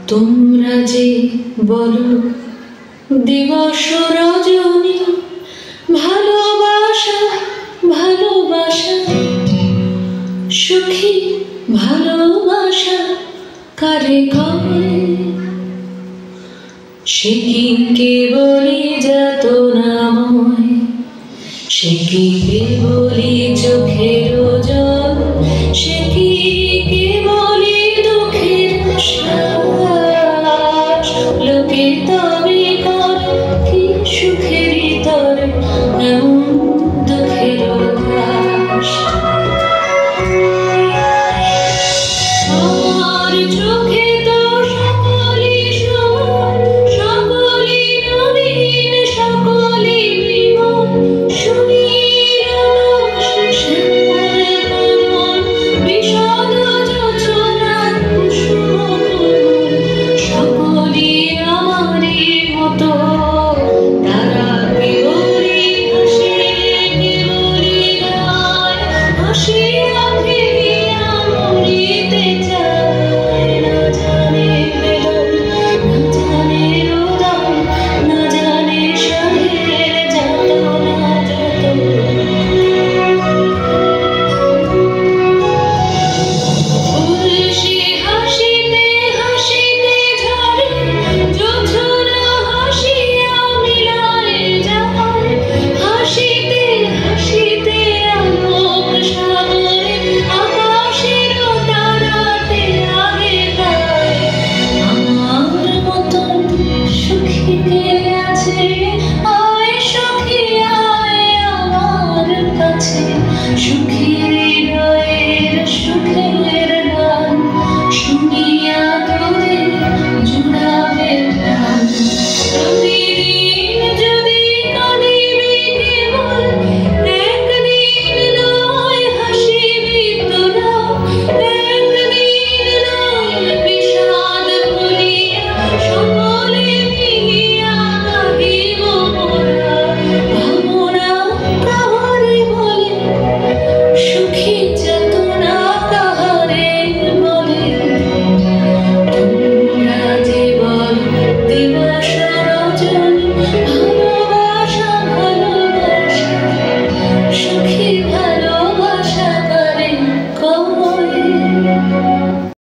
তোমরা যে বলো দিবস রজনী, ভালোবাসা ভালোবাসা সুখী ভালোবাসা কারে কয়? সে কি কেবলই যাতনাময়, সে কি কেবলই চোখের জল, সে কি কেবলই দুঃখের শ্বাস? লোকে তবে করে কি সুখেরই তরে